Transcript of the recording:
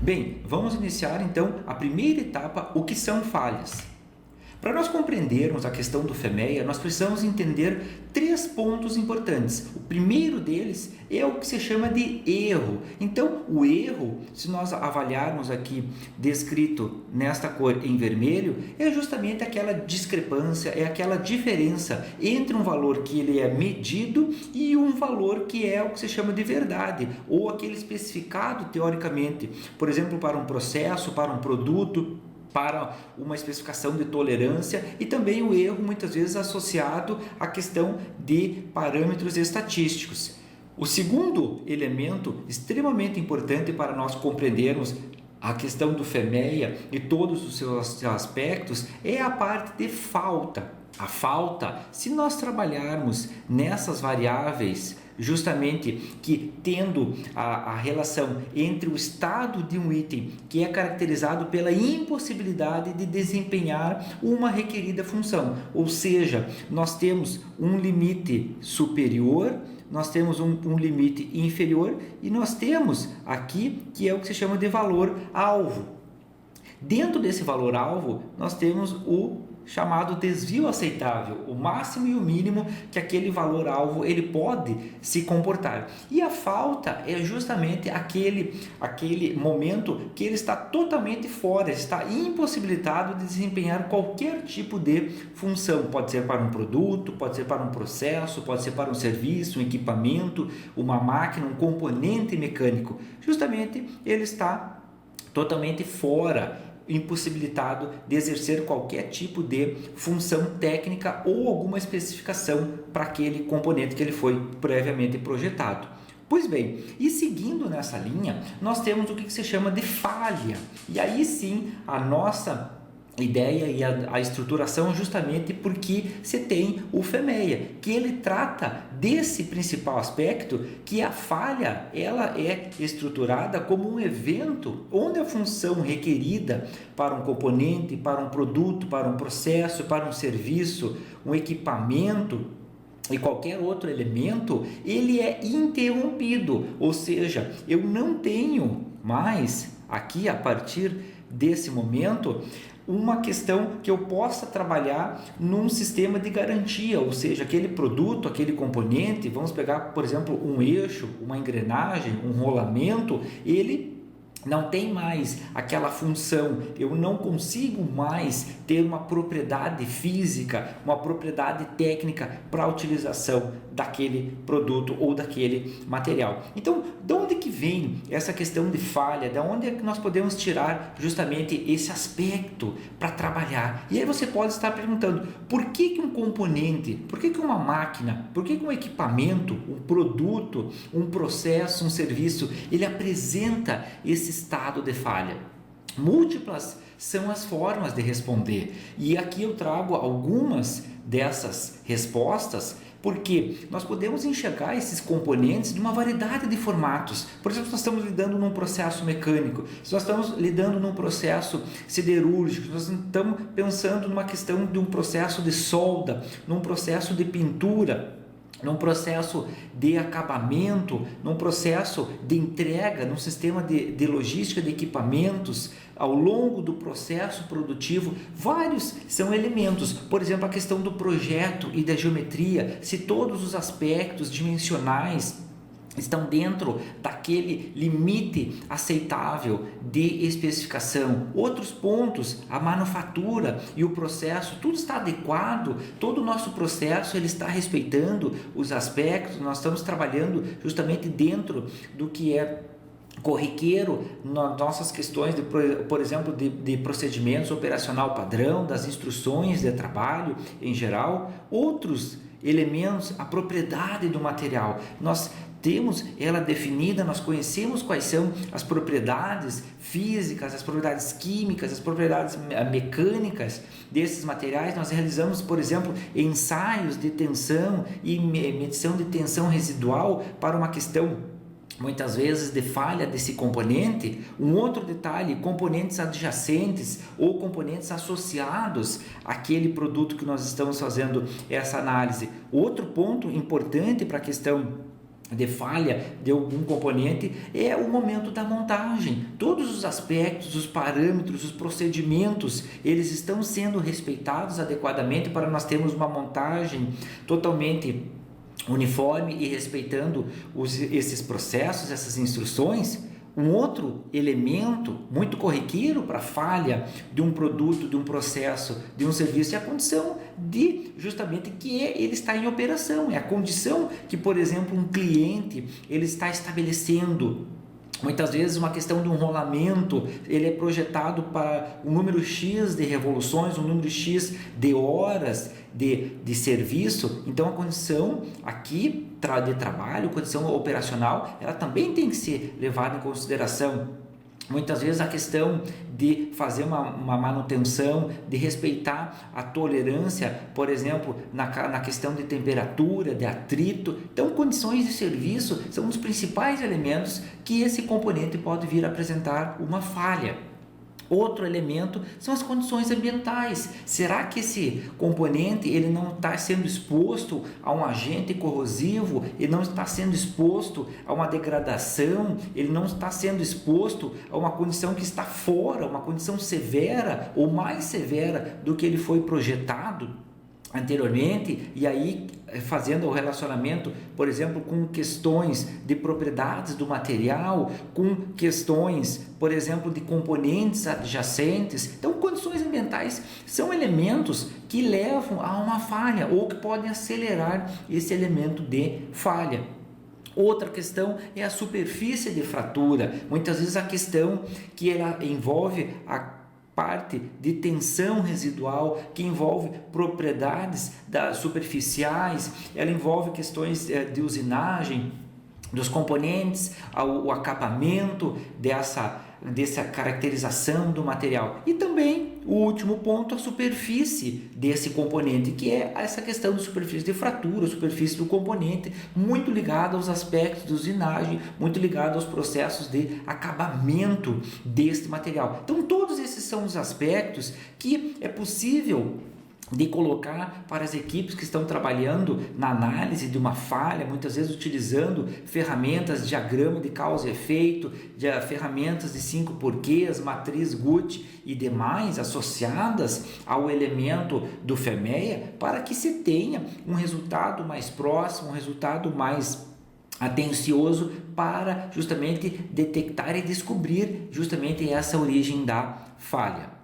Bem, vamos iniciar então a primeira etapa, o que são falhas. Para nós compreendermos a questão do FEMEA, nós precisamos entender três pontos importantes. O primeiro deles é o que se chama de erro. Então, o erro, se nós avaliarmos aqui descrito nesta cor em vermelho, é justamente aquela discrepância, é aquela diferença entre um valor que ele é medido e um valor que é o que se chama de verdade, ou aquele especificado teoricamente, por exemplo, para um processo, para um produto, para uma especificação de tolerância, e também o erro muitas vezes associado à questão de parâmetros estatísticos. O segundo elemento extremamente importante para nós compreendermos a questão do FEMEA e todos os seus aspectos é a parte de falta. A falta, se nós trabalharmos nessas variáveis, justamente que tendo a relação entre o estado de um item que é caracterizado pela impossibilidade de desempenhar uma requerida função, ou seja, nós temos um limite superior, nós temos um limite inferior e nós temos aqui que é o que se chama de valor alvo. Dentro desse valor alvo nós temos o chamado desvio aceitável, o máximo e o mínimo que aquele valor alvo ele pode se comportar. E a falta é justamente aquele momento que ele está totalmente fora, está impossibilitado de desempenhar qualquer tipo de função. Pode ser para um produto, pode ser para um processo, pode ser para um serviço, um equipamento, uma máquina, um componente mecânico. Justamente ele está totalmente fora, impossibilitado de exercer qualquer tipo de função técnica ou alguma especificação para aquele componente que ele foi previamente projetado. Pois bem, e seguindo nessa linha, nós temos o que se chama de falha. E aí sim, a nossa ideia e a estruturação justamente porque se tem o FEMEA, que ele trata desse principal aspecto, que a falha ela é estruturada como um evento onde a função requerida para um componente, para um produto, para um processo, para um serviço, um equipamento e qualquer outro elemento, ele é interrompido, ou seja, eu não tenho mais aqui a partir desse momento uma questão que eu possa trabalhar num sistema de garantia, ou seja, aquele produto, aquele componente, vamos pegar, por exemplo, um eixo, uma engrenagem, um rolamento, ele não tem mais aquela função, eu não consigo mais ter uma propriedade física, uma propriedade técnica para a utilização daquele produto ou daquele material. Então, de onde que vem essa questão de falha? De onde é que nós podemos tirar justamente esse aspecto para trabalhar? E aí você pode estar perguntando, por que um componente, por que uma máquina, por que um equipamento, um produto, um processo, um serviço, ele apresenta esse estado de falha? Múltiplas são as formas de responder, e aqui eu trago algumas dessas respostas, porque nós podemos enxergar esses componentes de uma variedade de formatos. Por exemplo, se nós estamos lidando num processo mecânico, se nós estamos lidando num processo siderúrgico, se nós estamos pensando numa questão de um processo de solda, num processo de pintura, num processo de acabamento, num processo de entrega, num sistema de logística de equipamentos, ao longo do processo produtivo, vários são elementos. Por exemplo, a questão do projeto e da geometria, se todos os aspectos dimensionais estão dentro daquele limite aceitável de especificação. Outros pontos, a manufatura e o processo, tudo está adequado, todo o nosso processo ele está respeitando os aspectos, nós estamos trabalhando justamente dentro do que é corriqueiro nas nossas questões, por exemplo, de procedimentos operacional padrão, das instruções de trabalho em geral. Outros elementos, a propriedade do material, nós temos ela definida, nós conhecemos quais são as propriedades físicas, as propriedades químicas, as propriedades mecânicas desses materiais. Nós realizamos, por exemplo, ensaios de tensão e medição de tensão residual para uma questão muitas vezes de falha desse componente. Um outro detalhe, componentes adjacentes ou componentes associados àquele produto que nós estamos fazendo essa análise. Outro ponto importante para a questão de falha de algum componente é o momento da montagem. Todos os aspectos, os parâmetros, os procedimentos, eles estão sendo respeitados adequadamente para nós termos uma montagem totalmente uniforme e respeitando esses processos, essas instruções. Um outro elemento muito corriqueiro para a falha de um produto, de um processo, de um serviço é a condição de justamente que ele está em operação. É a condição que, por exemplo, um cliente ele está estabelecendo. Muitas vezes uma questão de um rolamento, ele é projetado para um número X de revoluções, um número X de horas de serviço. Então a condição aqui de trabalho, condição operacional, ela também tem que ser levada em consideração. Muitas vezes a questão de fazer uma manutenção, de respeitar a tolerância, por exemplo, na questão de temperatura, de atrito. Então, condições de serviço são um dos principais elementos que esse componente pode vir a apresentar uma falha. Outro elemento são as condições ambientais. Será que esse componente ele não está sendo exposto a um agente corrosivo? Ele não está sendo exposto a uma degradação? Ele não está sendo exposto a uma condição que está fora, uma condição severa ou mais severa do que ele foi projetado anteriormente? E aí fazendo o relacionamento, por exemplo, com questões de propriedades do material, com questões, por exemplo, de componentes adjacentes. Então, condições ambientais são elementos que levam a uma falha ou que podem acelerar esse elemento de falha. Outra questão é a superfície de fratura. Muitas vezes a questão que ela envolve a parte de tensão residual, que envolve propriedades superficiais, ela envolve questões de usinagem dos componentes, o acabamento dessa caracterização do material. E também o último ponto, a superfície desse componente, que é essa questão de superfície de fratura, superfície do componente, muito ligada aos aspectos de usinagem, muito ligada aos processos de acabamento deste material. Então, todos esses são os aspectos que é possível de colocar para as equipes que estão trabalhando na análise de uma falha, muitas vezes utilizando ferramentas de diagrama de causa e efeito, ferramentas de 5 porquês, matriz Guth e demais associadas ao elemento do FEMEA, para que se tenha um resultado mais próximo, um resultado mais atencioso para justamente detectar e descobrir justamente essa origem da falha.